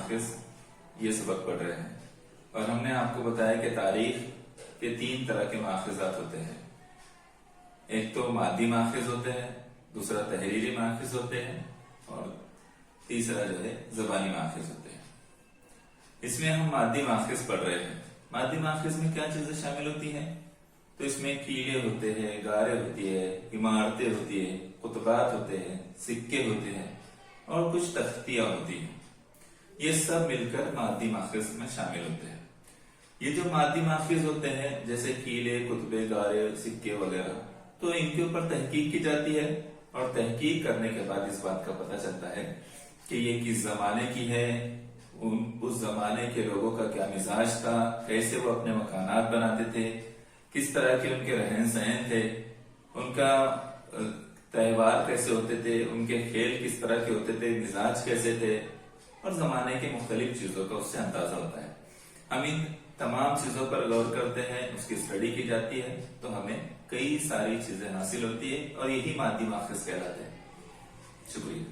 ماخذ یہ سبق پڑھ رہے ہیں، اور ہم نے آپ کو بتایا کہ تاریخ کے 3 طرح کے ماخذات ہوتے ہیں۔ ایک تو مادی ماخذ ہوتے ہیں، دوسرا تحریری ماخذ ہوتے ہیں، اور تیسرا جو ہے زبانی ماخذ ہوتے ہیں۔ اس میں ہم مادی ماخذ پڑھ رہے ہیں۔ مادی ماخذ میں کیا چیزیں شامل ہوتی ہیں؟ تو اس میں کیلے ہوتے ہیں، غاریں ہوتی ہے، عمارتیں ہوتی ہے، خطبات ہوتے ہیں، سکے ہوتے ہیں، اور کچھ تختیاں ہوتی ہیں۔ یہ سب مل کر مادی ماخذ میں شامل ہوتے ہیں۔ یہ جو مادی ماخذ ہوتے ہیں جیسے کیلے، کتبے، غارے، سکے وغیرہ، تو ان کے اوپر تحقیق کی جاتی ہے، اور تحقیق کرنے کے بعد اس بات کا پتہ چلتا ہے کہ یہ کس زمانے کی ہے، اس زمانے کے لوگوں کا کیا مزاج تھا، کیسے وہ اپنے مکانات بناتے تھے، کس طرح کے ان کے رہن سہن تھے، ان کا تہوار کیسے ہوتے تھے، ان کے کھیل کس طرح کے ہوتے تھے، مزاج کیسے تھے، اور زمانے کے مختلف چیزوں کا اس سے اندازہ ہوتا ہے۔ ہم ان تمام چیزوں پر غور کرتے ہیں، اس کی اسٹڈی کی جاتی ہے، تو ہمیں کئی ساری چیزیں حاصل ہوتی ہے، اور یہی مادی ماخذ کہلاتے ہیں۔ شکریہ۔